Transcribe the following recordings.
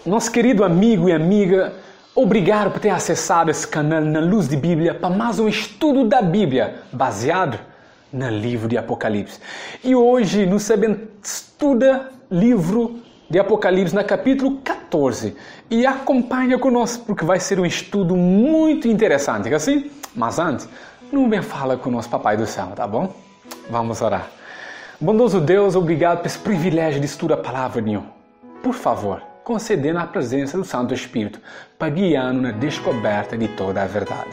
Nosso querido amigo e amiga, obrigado por ter acessado esse canal na Luz de Bíblia para mais um estudo da Bíblia baseado no livro de Apocalipse. E hoje nós estuda livro de Apocalipse no capítulo 14 e acompanha conosco porque vai ser um estudo muito interessante, assim? Mas antes, não me fala com o nosso Papai do Céu, tá bom? Vamos orar. Bondoso Deus, obrigado por esse privilégio de estudar a palavra de Deus. Por favor, concedendo a presença do Santo Espírito para guiar-nos na descoberta de toda a verdade.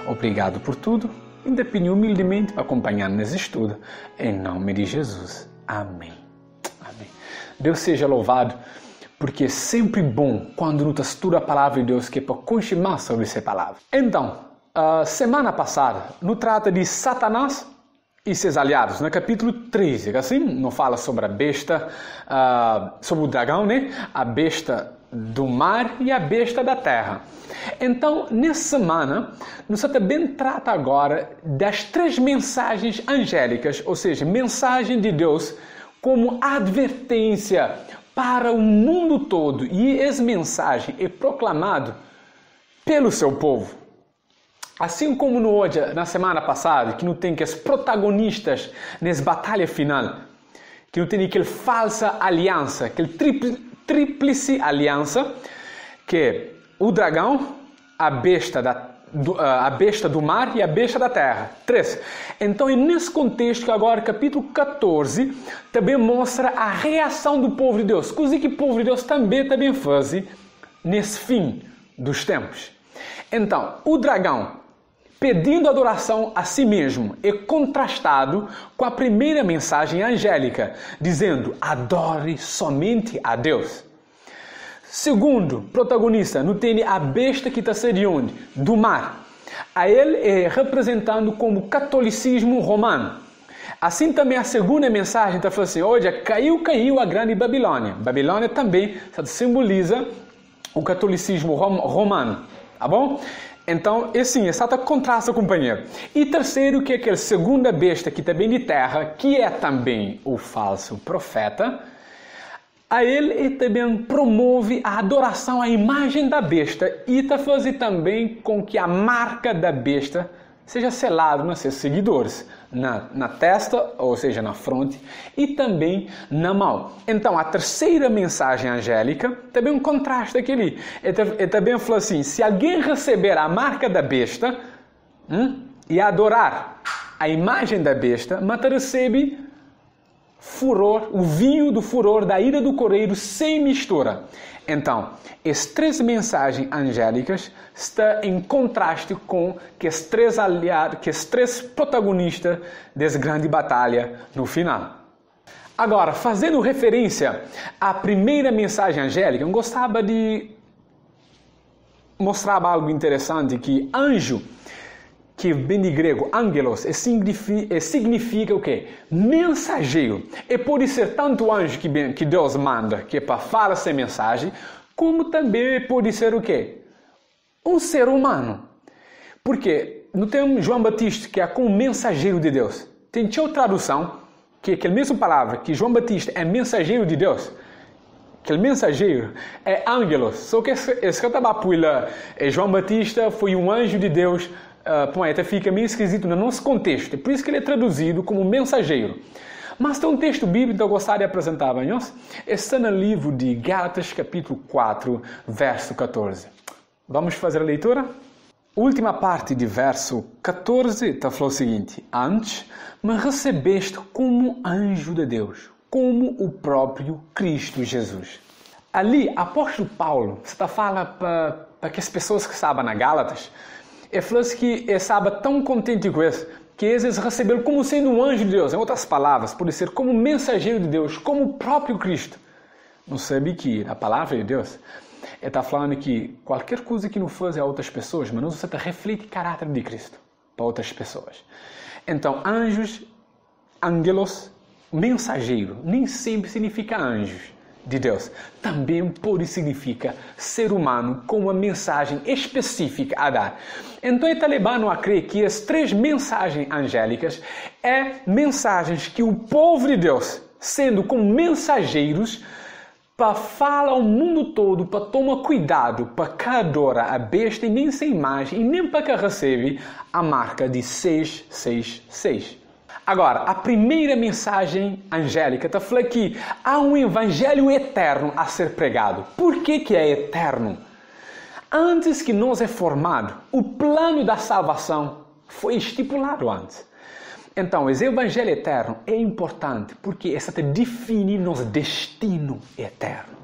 Obrigado por tudo e te pido humildemente para acompanhar nesse estudo. Em nome de Jesus. Amém. Amém. Deus seja louvado, porque é sempre bom quando nos estuda a palavra de Deus que é para confirmar sobre essa palavra. Então, semana passada, nos trata de Satanás e seus aliados, no capítulo 13, assim, não fala sobre a besta, sobre o dragão, né? A besta do mar e a besta da terra. Então, nessa semana, nós também trata agora das 3 mensagens angélicas, ou seja, mensagem de Deus como advertência para o mundo todo. E essa mensagem é proclamada pelo seu povo. Assim como na semana passada, que não tem que os protagonistas nessa batalha final, que não tem aquela falsa aliança, aquela tríplice aliança, que é o dragão, a besta do mar e a besta da terra. 3. Então é nesse contexto que agora, capítulo 14, também mostra a reação do povo de Deus, coisa que o povo de Deus também faz nesse fim dos tempos. Então, o dragão, pedindo adoração a si mesmo, é contrastado com a primeira mensagem angélica, dizendo, adore somente a Deus. Segundo protagonista, não tem a besta que está de onde? Do mar. A ele é representando como catolicismo romano. Assim também a segunda mensagem está falando assim, hoje caiu a grande Babilônia. Babilônia também simboliza o catolicismo romano, tá bom? Então, assim, essa contrasta, companheiro. E terceiro, que é aquela segunda besta que também de terra, que é também o falso profeta, a ele também promove a adoração à imagem da besta e está fazendo também com que a marca da besta seja selada nos seus seguidores, na testa, ou seja, na fronte, e também na mão. Então, a terceira mensagem angélica também um contraste aqui. Ele também falou assim, se alguém receber a marca da besta e adorar a imagem da besta, mas recebe furor, o vinho do furor da ira do cordeiro sem mistura. Então, as 3 mensagens angélicas estão em contraste com que os 3 aliados, que os 3 protagonistas dessa grande batalha no final. Agora, fazendo referência à primeira mensagem angélica, eu gostava de mostrar algo interessante, que anjo, que vem de grego, angelos, significa o quê? Mensageiro. E pode ser tanto anjo que Deus manda, que é para falar essa mensagem, como também pode ser o quê? Um ser humano. Porque não tem João Batista, que é como mensageiro de Deus. Tem outra tradução, que é aquela mesma palavra, que João Batista é mensageiro de Deus. Aquele mensageiro é angelos. Só que esse João Batista foi um anjo de Deus. Poeta fica meio esquisito no nosso contexto, é por isso que ele é traduzido como mensageiro. Mas tem um texto bíblico que eu gostaria de apresentar para nós. Está no livro de Gálatas, capítulo 4, verso 14. Vamos fazer a leitura? Última parte de verso 14 está falando o seguinte: antes me recebeste como anjo de Deus, como o próprio Cristo Jesus. Ali, apóstolo Paulo está falando para que as pessoas que estavam na Gálatas, ele falou que ele estava tão contente com isso, que eles receberam como sendo um anjo de Deus. Em outras palavras, pode ser como mensageiro de Deus, como o próprio Cristo. Não sabe que a palavra de Deus, ele está falando que qualquer coisa que não faz a outras pessoas, mas não você reflete o caráter de Cristo para outras pessoas. Então, anjos, angelos, mensageiro, nem sempre significa anjos de Deus. Também pode significar ser humano com uma mensagem específica a dar. Então ele está levando a crer que as 3 mensagens angélicas é mensagens que o povo de Deus, sendo como mensageiros, para falar ao mundo todo, para tomar cuidado, para que adora a besta e nem sem imagem, e nem para que recebe a marca de 666. Agora, a primeira mensagem angélica está falando que há um evangelho eterno a ser pregado. Por que é eterno? Antes que nós é formado, o plano da salvação foi estipulado antes. Então, esse evangelho eterno é importante porque essa define nosso destino eterno.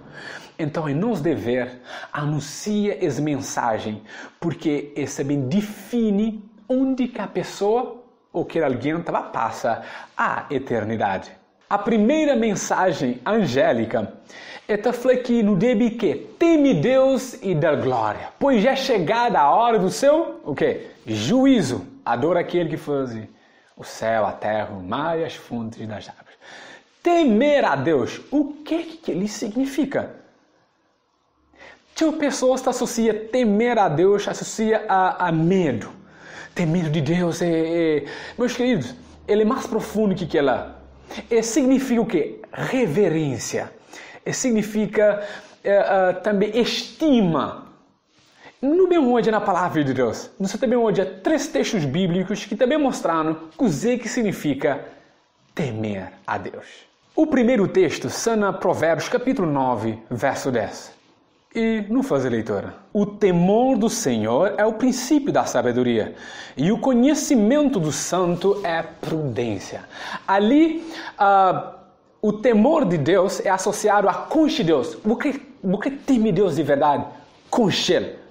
Então, é nosso dever anunciar essa mensagem, porque essa bem define onde que a pessoa ou que alguém passa a eternidade. A primeira mensagem angélica é que no deve que teme Deus e dá glória, pois já é chegada a hora do seu juízo. Adora aquele que faz o céu, a terra, o mar e as fontes das águas. Temer a Deus, o que ele significa? Tinha pessoas que associam temer a Deus, associa a medo. Ter medo de Deus meus queridos, ele é mais profundo que ela. Significa o quê? Reverência. Significa também estima. Não bem hoje na palavra de Deus. Nós também hoje 3 textos bíblicos que também mostraram o que significa temer a Deus. O primeiro texto está na Provérbios capítulo 9, verso 10. E não fazer leitura. O temor do Senhor é o princípio da sabedoria, e o conhecimento do santo é prudência. Ali, o temor de Deus é associado a conhecer Deus. Você teme Deus de verdade? Conhecer.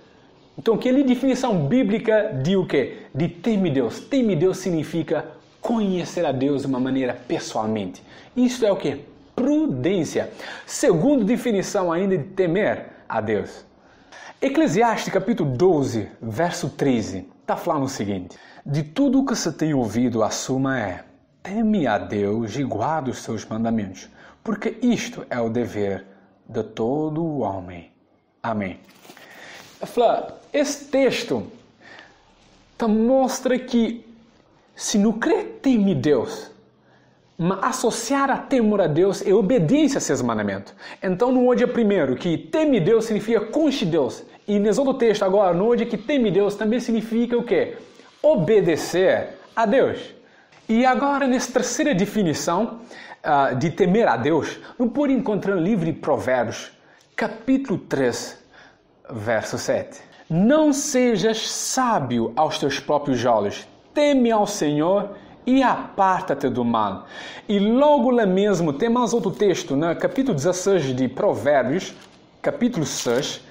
Então, que é a definição bíblica de o quê? De teme Deus. Teme Deus significa conhecer a Deus de uma maneira pessoalmente. Isso é o quê? Prudência. Segunda definição ainda de temer a Deus. Eclesiastes capítulo 12, verso 13, está falando o seguinte: de tudo o que se tem ouvido, a suma é: teme a Deus e guarda os seus mandamentos, porque isto é o dever de todo o homem. Amém. Esse texto mostra que se não crê teme Deus, mas associar a temor a Deus é obediência a seus mandamentos. Então, no hoje primeiro, que teme Deus significa conhecer Deus. E nesse outro texto agora, no hoje que teme Deus também significa o quê? Obedecer a Deus. E agora, nessa terceira definição de temer a Deus, não pode encontrar no livro de Provérbios, capítulo 3, verso 7. Não sejas sábio aos teus próprios olhos, teme ao Senhor e aparta-te do mal. E logo lá mesmo, tem mais outro texto, no capítulo 16 de Provérbios, capítulo 6,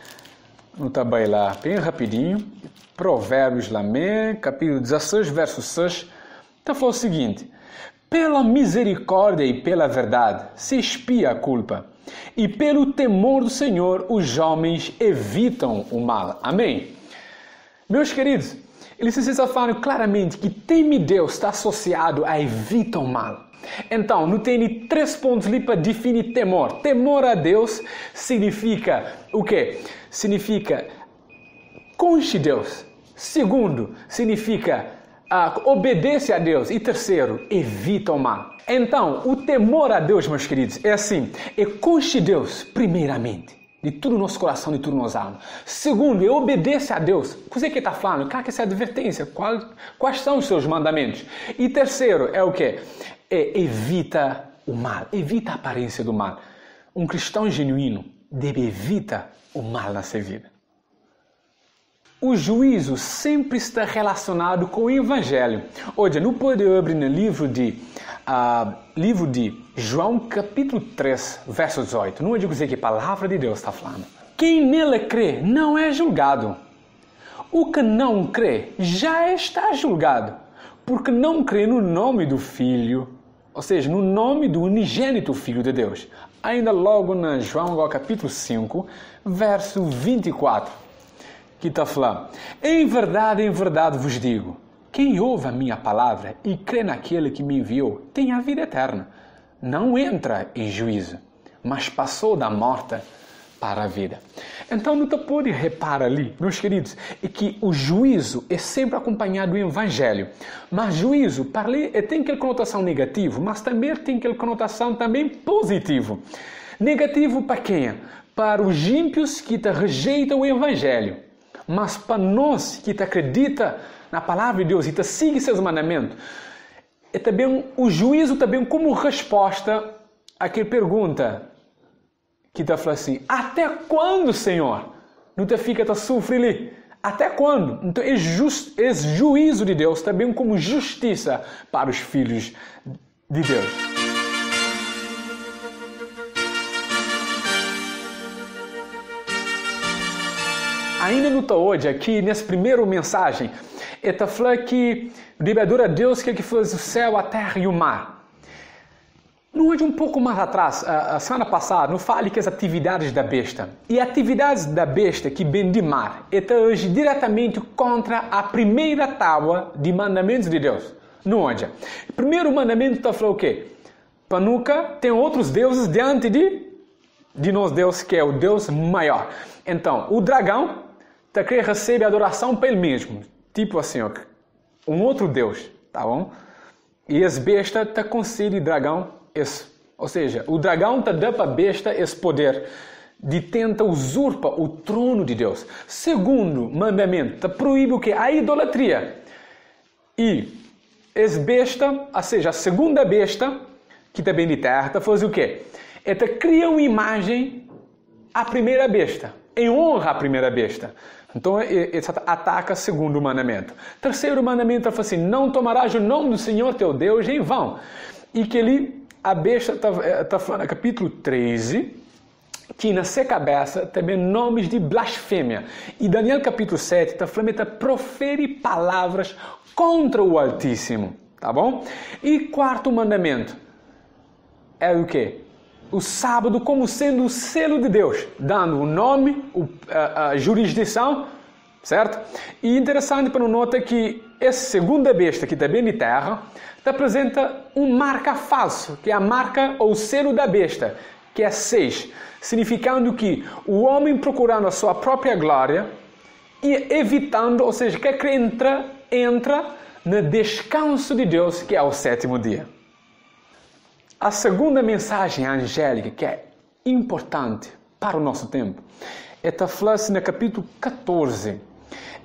não está bem lá, bem rapidinho, Provérbios lá mesmo, capítulo 16, verso 6, está falando o seguinte: pela misericórdia e pela verdade se expia a culpa, e pelo temor do Senhor os homens evitam o mal. Amém? Meus queridos, eles estão falando claramente que teme Deus está associado a evitar o mal. Então, não tem 3 pontos ali para definir temor. Temor a Deus significa o quê? Significa conhecer Deus. Segundo, significa obedece a Deus. E terceiro, evita o mal. Então, o temor a Deus, meus queridos, é assim: é conhecer Deus primeiramente, de todo o nosso coração, de todo o nosso alma. Segundo, obedece a Deus. O que está falando? Claro que essa é a advertência. Quais são os seus mandamentos? E terceiro, é o quê? Evita o mal. Evita a aparência do mal. Um cristão genuíno deve evitar o mal na sua vida. O juízo sempre está relacionado com o Evangelho. Hoje, não pode abrir no livro de João, capítulo 3, verso 18. Não é dizer que a palavra de Deus está falando. Quem nele crê não é julgado. O que não crê já está julgado, porque não crê no nome do Filho, ou seja, no nome do unigênito Filho de Deus. Ainda logo na João, capítulo 5, verso 24, que está falando: em verdade vos digo, quem ouve a minha palavra e crê naquele que me enviou, tem a vida eterna. Não entra em juízo, mas passou da morte para a vida. Então, não te pode reparar ali, meus queridos, é que o juízo é sempre acompanhado do Evangelho. Mas juízo, para ler, tem aquela conotação negativa, mas também tem aquela conotação também positiva. Negativo para quem? Para os ímpios que rejeitam o Evangelho. Mas para nós que acredita na palavra de Deus e segue seus mandamentos, é também o juízo também como resposta àquela pergunta que fala assim: até quando, Senhor? Não te fica a sofrer? Até quando? Então é juízo de Deus também como justiça para os filhos de Deus. Ainda no hoje, aqui nessa primeira mensagem, está falando que o Criador é Deus que fez o céu, a terra e o mar. Não é de um pouco mais atrás, a semana passada, não fale que as atividades da besta. E atividades da besta que vem de mar, está hoje diretamente contra a primeira tábua de mandamentos de Deus. Não onde? O primeiro mandamento está falando o quê? Para nunca tem outros deuses diante de nós Deus, que é o Deus maior. Então, o dragão recebe adoração para ele mesmo. Tipo assim, ó, um outro Deus, tá bom? E as bestas concedem dragão esse. Ou seja, o dragão dá para a besta esse poder de tenta usurpar o trono de Deus. Segundo mandamento, proíbe o quê? A idolatria. E as bestas, ou seja, a segunda besta, que também de terra, faz o quê? Ela cria uma imagem à primeira besta, em honra à primeira besta. Então, ele ataca o segundo mandamento. Terceiro mandamento, fala assim: não tomarás o nome do Senhor teu Deus em vão. E que a besta está falando no capítulo 13, que na sua cabeça também nomes de blasfêmia. E Daniel capítulo 7 está falando que profere palavras contra o Altíssimo. Tá bom? E quarto mandamento é o quê? O sábado como sendo o selo de Deus, dando o nome, a jurisdição, certo? E interessante para notar que essa segunda besta que está bem de terra, apresenta um marca falso, que é a marca ou o selo da besta, que é 6, significando que o homem procurando a sua própria glória e evitando, ou seja, que entra no descanso de Deus, que é o sétimo dia. A segunda mensagem angélica, que é importante para o nosso tempo, está falando no capítulo 14.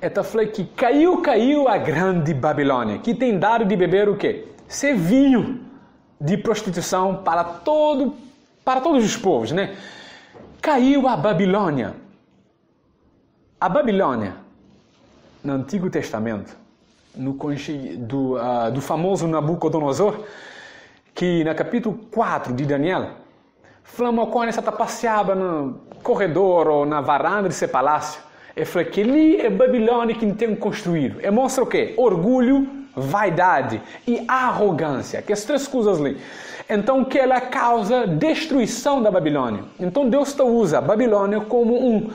Está falando que caiu a grande Babilônia, que tem dado de beber o quê? Ser vinho de prostituição para todos os povos, né? Caiu a Babilônia. A Babilônia, no Antigo Testamento, do famoso Nabucodonosor, que no capítulo 4 de Daniel, flama quando essa passeava no corredor ou na varanda de seu palácio, e fala que ali é Babilônia que tem construído. E mostra o quê? Orgulho, vaidade e arrogância, que as três coisas ali. Então, que ela causa destruição da Babilônia. Então, Deus usa a Babilônia como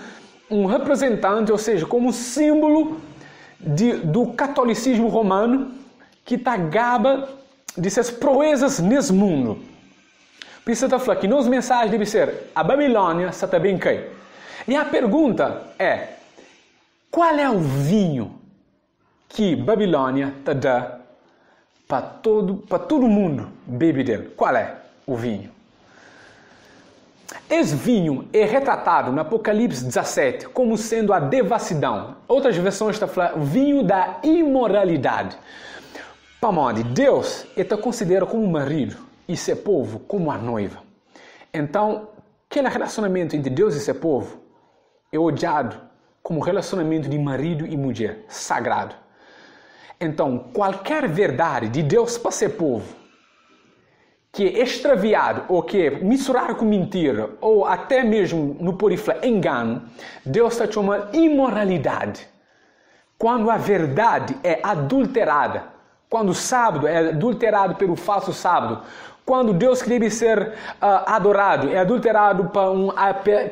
um representante, ou seja, como um símbolo do catolicismo romano que gaba de suas proezas nesse mundo. Por isso está falando que nas mensagens deve ser a Babilônia está bem cai. E a pergunta é: qual é o vinho que Babilônia dá para todo mundo bebe dele? Qual é o vinho? Esse vinho é retratado no Apocalipse 17 como sendo a devassidão. Outras versões estão falando vinho da imoralidade. Para Deus está considerado como o marido e seu povo como a noiva. Então, aquele relacionamento entre Deus e seu povo é odiado como relacionamento de marido e mulher, sagrado. Então, qualquer verdade de Deus para seu povo que é extraviado ou que é misturado com mentira ou até mesmo no porifla engano, Deus está chamando imoralidade. Quando a verdade é adulterada, quando o sábado é adulterado pelo falso sábado, quando Deus que deve ser adorado é adulterado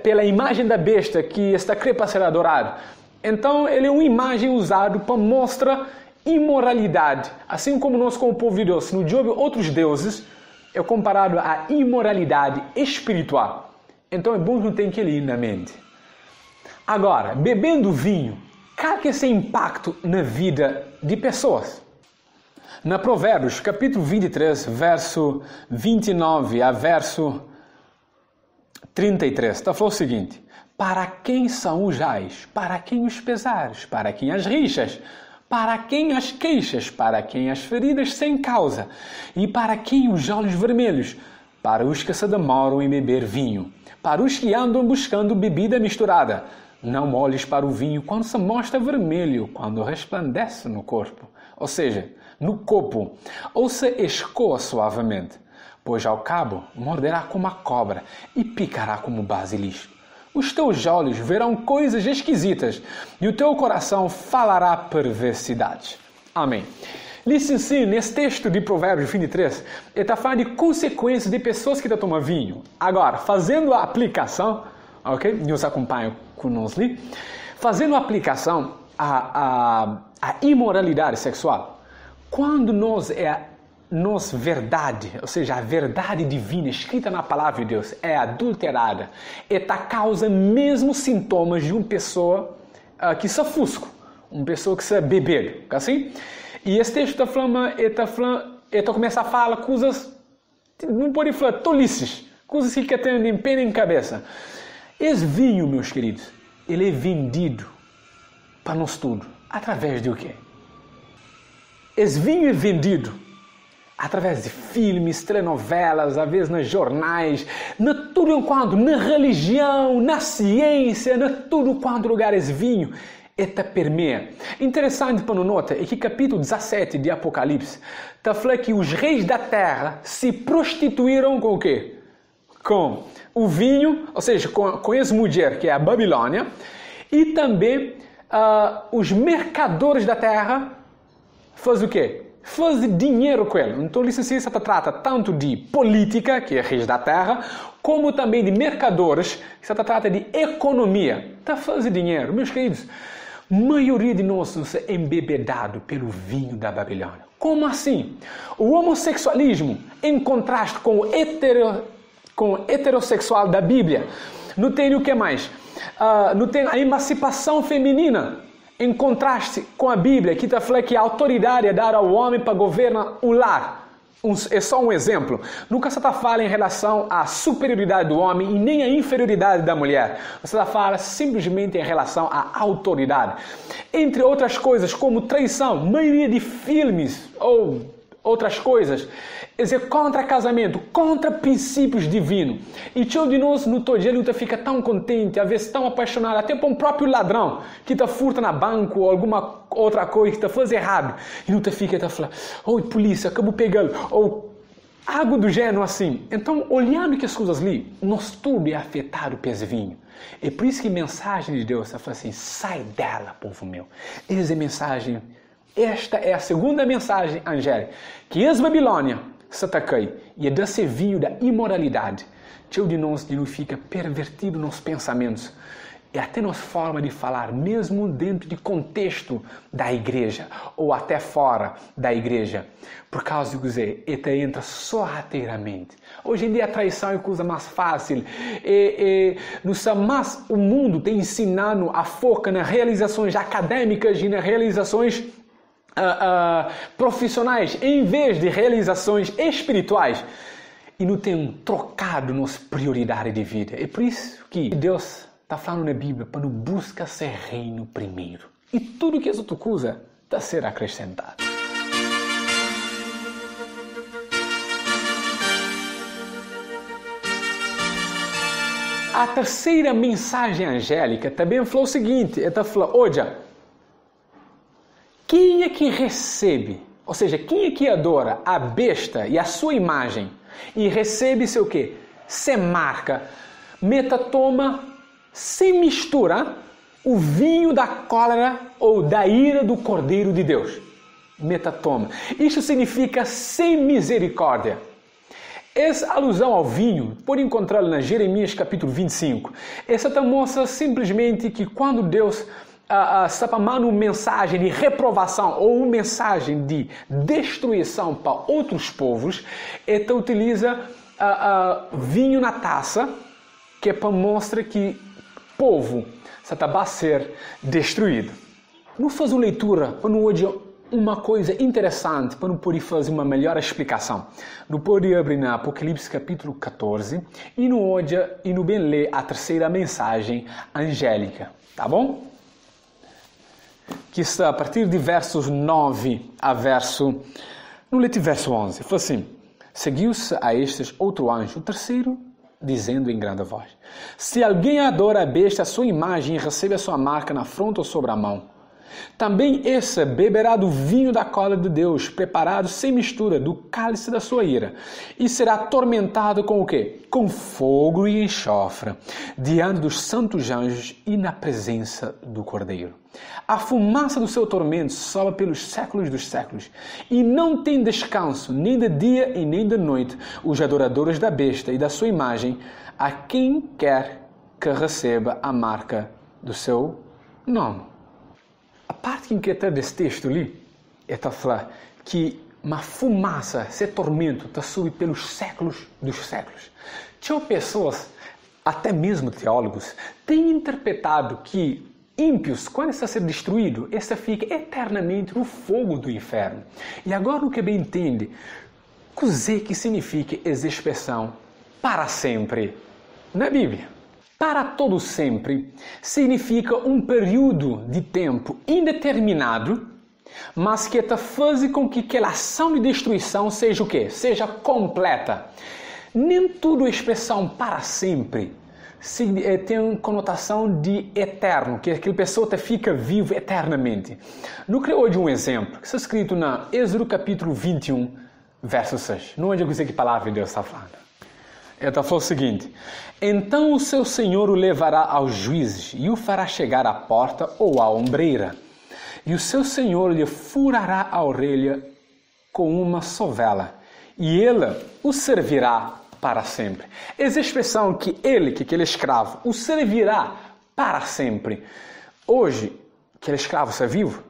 pela imagem da besta que está para ser adorado, então ele é uma imagem usada para mostrar imoralidade. Assim como nós, como povo de Deus, no Job, outros deuses, é comparado à imoralidade espiritual. Então é bom que não tem que ir na mente. Agora, bebendo vinho, qual que é esse impacto na vida de pessoas? Na Provérbios, capítulo 23, verso 29 a verso 33, está falando o seguinte: para quem são os ais? Para quem os pesares? Para quem as rixas? Para quem as queixas? Para quem as feridas sem causa? E para quem os olhos vermelhos? Para os que se demoram em beber vinho. Para os que andam buscando bebida misturada. Não olhes para o vinho quando se mostra vermelho, quando resplandece no corpo. Ou seja, no copo, ou se escoa suavemente. Pois ao cabo morderá como a cobra e picará como o basilisco. Os teus olhos verão coisas esquisitas e o teu coração falará perversidades. Amém. Licencie, nesse texto de Provérbios 23, ele está falando de consequências de pessoas que tomam vinho. Agora, fazendo a aplicação, ok? Nos acompanham conosco ali. Fazendo a aplicação à imoralidade sexual. Quando nós verdade, ou seja, a verdade divina escrita na palavra de Deus é adulterada, ela causa mesmo sintomas de uma pessoa que se ofusca, uma pessoa que se beber, assim? E esse texto está falando, ele começa a falar coisas, não pode falar, tolices, coisas que tem pena em cabeça. Esse vinho, meus queridos, ele é vendido para nós tudo, através de o quê? Esse vinho é vendido através de filmes, telenovelas, às vezes nos jornais, na tudo enquanto, na religião, na ciência, na tudo quanto lugar esse vinho, eta permeia. Interessante para nota é que capítulo 17 de Apocalipse está falando que os reis da terra se prostituíram com o quê? Com o vinho, ou seja, com essa mulher que é a Babilônia, e também os mercadores da terra fazem o quê? Faz dinheiro com ele. Então, licencia, trata tanto de política, que é reis da terra, como também de mercadores, que se trata de economia. Está fazendo dinheiro. Meus queridos, a maioria de nós não é embebedado pelo vinho da Babilônia. Como assim? O homossexualismo, em contraste com o heterossexual da Bíblia, não tem o que mais? Não tem a emancipação feminina. Em contraste com a Bíblia, que está falando que a autoridade é dada ao homem para governar o lar. É só um exemplo. Nunca se está falando em relação à superioridade do homem e nem à inferioridade da mulher. Você está falando simplesmente em relação à autoridade. Entre outras coisas, como traição, maioria de filmes ou outras coisas, é contra casamento, contra princípios divinos. E tio de nós, no todo dia, não fica tão contente, às vezes tão apaixonado, até para um próprio ladrão, que está furta na banco ou alguma outra coisa, que está fazendo errado. E não fica, está falando, oi, polícia, acabou pegando, ou algo do gênero assim. Então, olhando que as coisas ali, nós tudo é afetado por esse vinho. É por isso que a mensagem de Deus está falando assim, sai dela, povo meu. Essa é a mensagem. Esta é a segunda mensagem angélica, que ex-Babilônia se atacai e é desse vinho da imoralidade, teu de nós não fica pervertido nos pensamentos e até nas formas de falar, mesmo dentro de contexto da igreja ou até fora da igreja, por causa de dizer, ele entra sorrateiramente. Hoje em dia a traição é a coisa mais fácil, mas o mundo tem ensinado a focar nas realizações acadêmicas e nas realizações profissionais, em vez de realizações espirituais, e não tem trocado nossa prioridade de vida. É por isso que Deus está falando na Bíblia para não buscar ser reino primeiro, e tudo que as outras coisas está a ser acrescentado. A terceira mensagem angélica também falou o seguinte, ele está falando, olha, quem é que recebe, ou seja, quem é que adora a besta e a sua imagem e recebe seu quê? Sem marca, toma sem mistura o vinho da cólera ou da ira do Cordeiro de Deus. Toma. Isso significa sem misericórdia. Essa alusão ao vinho pode encontrá-la na Jeremias capítulo 25. Essa mostra simplesmente que quando Deus está mandando uma mensagem de reprovação ou uma mensagem de destruição para outros povos, ele utiliza vinho na taça, que é para mostrar que o povo está a ser destruído. Não faz uma leitura para não hoje uma coisa interessante para não poder fazer uma melhor explicação. Não pode abrir na Apocalipse capítulo 14 e no bem ler a terceira mensagem angélica, tá bom? Que está a partir de versos 9 a verso 11. Foi assim: seguiu-se a estes outro anjo, o terceiro, dizendo em grande voz: se alguém adora a besta, a sua imagem, e recebe a sua marca na fronte ou sobre a mão, também esse beberá do vinho da cola de Deus, preparado sem mistura, do cálice da sua ira, e será atormentado com o quê? Com fogo e enxofre, diante dos santos anjos e na presença do Cordeiro. A fumaça do seu tormento sobe pelos séculos dos séculos, e não tem descanso, nem de dia e nem de noite, os adoradores da besta e da sua imagem, a quem quer que receba a marca do seu nome. A parte inquietante desse texto ali é a falar que uma fumaça, esse tormento, está subindo pelos séculos dos séculos. Tinham pessoas, até mesmo teólogos, têm interpretado que ímpios, quando está sendo destruído, essa fica eternamente no fogo do inferno. E agora o que bem entende, o que significa essa expressão para sempre na Bíblia? Para todo sempre significa um período de tempo indeterminado, mas que faz com que aquela ação de destruição seja o quê? Seja completa. Nem tudo a expressão para sempre tem uma conotação de eterno, que aquela pessoa fica viva eternamente. Não quero hoje um exemplo, que está escrito na Êxodo capítulo 21, verso 6. Não é onde eu sei que palavra Deus está falando. Ele falou o seguinte: então o seu senhor o levará aos juízes e o fará chegar à porta ou à ombreira. E o seu senhor lhe furará a orelha com uma sovela, e ele o servirá para sempre. Essa expressão que aquele escravo, o servirá para sempre. Hoje, aquele escravo está vivo?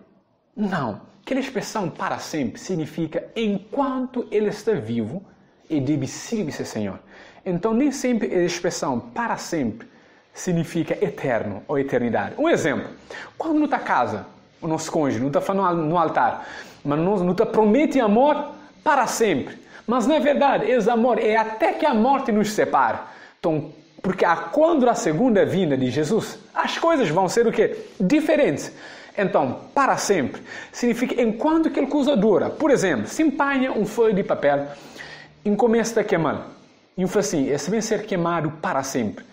Não. Aquela expressão para sempre significa enquanto ele está vivo, e deve servir esse Senhor. Então, nem sempre a expressão para sempre significa eterno ou eternidade. Um exemplo: quando não está casa, o nosso cônjuge não está falando no altar, mas não está promete amor para sempre. Mas, na verdade, esse amor é até que a morte nos separe. Então, porque quando a segunda vinda de Jesus, as coisas vão ser o quê? Diferentes. Então, para sempre significa enquanto aquela coisa dura. Por exemplo, se empanha um folho de papel e começa a queimar. E fala assim, esse vai ser queimado para sempre.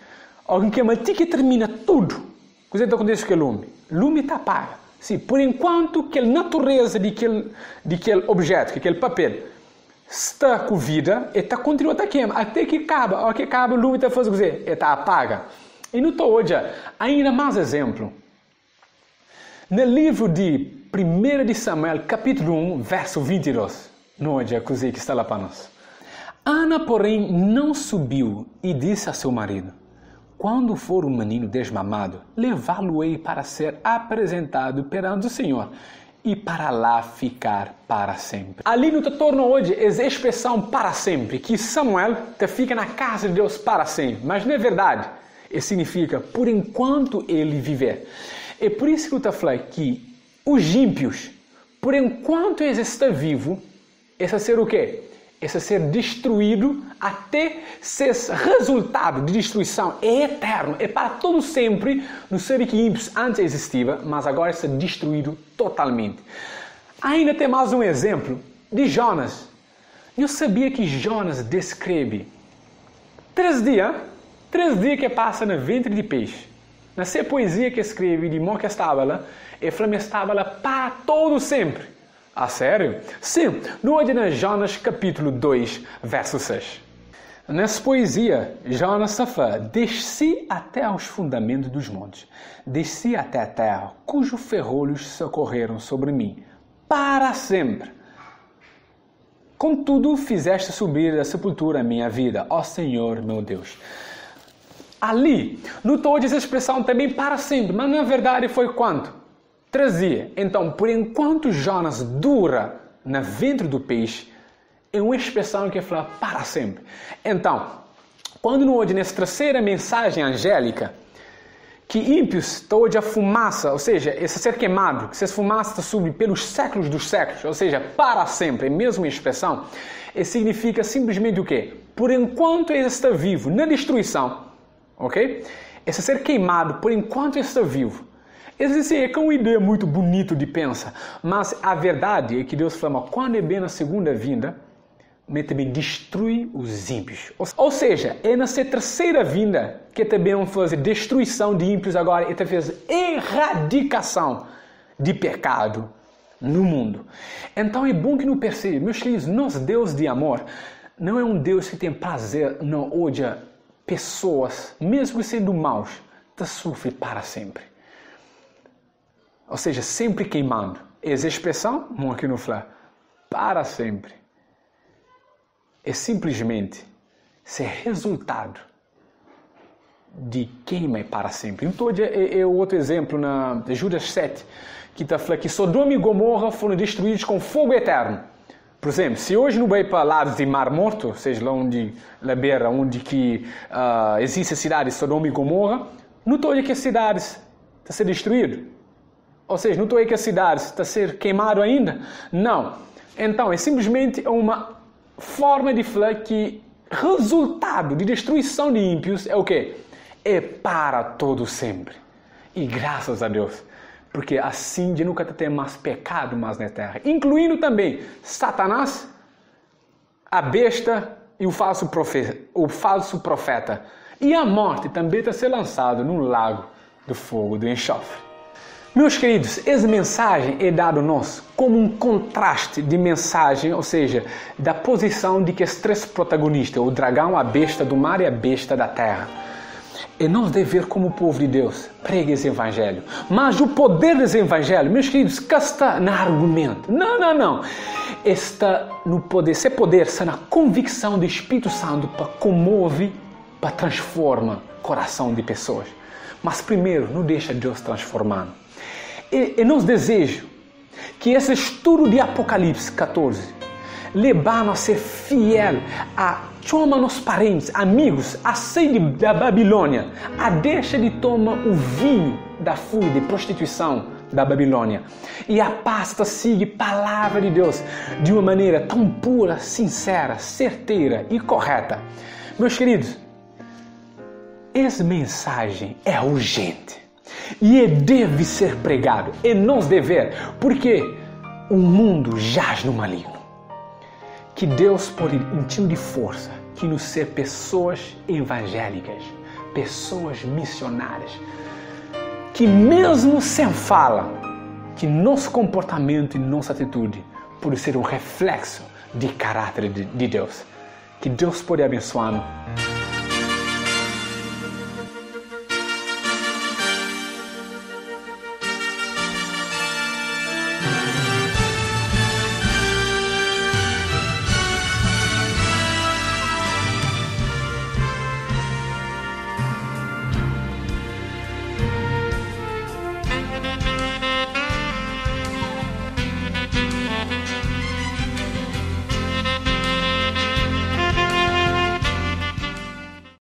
Alguém queima até que termina tudo. O que acontece com o lume? O lume está apago. Sim, por enquanto que a natureza de aquele objeto, aquele papel, está com vida, e continua a queimar, até que acaba. Ao que acaba, o lume está fazendo o que? Está apaga. E não estou hoje, ainda mais exemplo. No livro de 1 de Samuel, capítulo 1, verso 22. Não hoje, é coisa que está lá para nós. Ana, porém, não subiu e disse a seu marido: quando for o menino desmamado, levá-lo-ei para ser apresentado perante o Senhor e para lá ficar para sempre. Ali no te torna hoje essa expressão para sempre, que Samuel fica na casa de Deus para sempre. Mas não é verdade. Isso significa por enquanto ele viver. É por isso que eu te falei que os ímpios, por enquanto eles estão vivos, esse ser o quê? Esse ser destruído até ser resultado de destruição é eterno, é para todo sempre no ser que ímpios antes existia, mas agora está destruído totalmente. Ainda tem mais um exemplo de Jonas. Eu sabia que Jonas descreve 3 dias que passa no ventre de peixe. Nessa poesia que escreve de mão que estava lá, e flama estava lá para todo sempre. Ah, sério? Sim, no hoje na Jonas capítulo 2, verso 6. Nessa poesia, Jonas fala: desci até aos fundamentos dos montes, desci até a terra, cujos ferrolhos socorreram sobre mim, para sempre. Contudo, fizeste subir da sepultura a minha vida, ó Senhor meu Deus. Ali, notou essa expressão também para sempre, mas na verdade foi quanto? 3 dias. Então, por enquanto Jonas dura no ventre do peixe, é uma expressão que fala para sempre. Então, quando hoje nessa terceira mensagem angélica, que ímpios está hoje a fumaça, ou seja, esse ser queimado, que essa fumaça está sobre pelos séculos dos séculos, ou seja, para sempre, é mesmo expressão, significa simplesmente o quê? Por enquanto ele está vivo, na destruição, ok? Esse ser queimado, por enquanto ele está vivo. Essa é uma ideia muito bonita de pensar, mas a verdade é que Deus fala, quando é bem na segunda vinda, mas também destrui os ímpios. Ou seja, é nessa terceira vinda que também vamos fazer destruição de ímpios agora e também fazer erradicação de pecado no mundo. Então é bom que não perceba, meus queridos, nosso Deus de amor não é um Deus que tem prazer, não odia pessoas, mesmo sendo maus, que sofrem para sempre. Ou seja, sempre queimando. Essa expressão, como aqui no Flá, para sempre. É simplesmente ser resultado de queima para sempre. Então, é outro exemplo na Judas 7, que está falando que Sodoma e Gomorra foram destruídos com fogo eterno. Por exemplo, se hoje não vai para lados de Mar Morto, ou seja, lá onde, na beira, onde que, existe a cidade de Sodoma e Gomorra, não estou que as cidades estão sendo destruídas. Ou seja, não estou que as cidades estão sendo queimadas ainda. Não. Então, é simplesmente uma forma de falar que resultado de destruição de ímpios é o quê? É para todo sempre. E graças a Deus. Porque assim de nunca ter mais pecado mais na terra. Incluindo também Satanás, a besta e o falso profeta. E a morte também está sendo lançada num lago do fogo, do enxofre. Meus queridos, essa mensagem é dada a nós como um contraste de mensagem, ou seja, da posição de que os três protagonistas, o dragão, a besta do mar e a besta da terra. É nosso dever como povo de Deus, pregue esse evangelho. Mas o poder desse evangelho, meus queridos, cá está no argumento. Não. Está no poder, esse poder está na convicção do Espírito Santo para comover, para transformar o coração de pessoas. Mas primeiro, não deixa Deus transformar. E nós desejo que esse estudo de Apocalipse 14 levar-nos a ser fiel a chamar nossos parentes, amigos, a sair da Babilônia, a deixar de tomar o vinho da fúria de prostituição da Babilônia e a pasta siga a palavra de Deus de uma maneira tão pura, sincera, certeira e correta. Meus queridos, essa mensagem é urgente. E deve ser pregado, é nosso dever, porque o mundo jaz no maligno. Que Deus pode encher de força, que nos ser pessoas evangélicas, pessoas missionárias, que mesmo sem fala, que nosso comportamento e nossa atitude pode ser um reflexo de caráter de Deus. Que Deus pode abençoar-nos.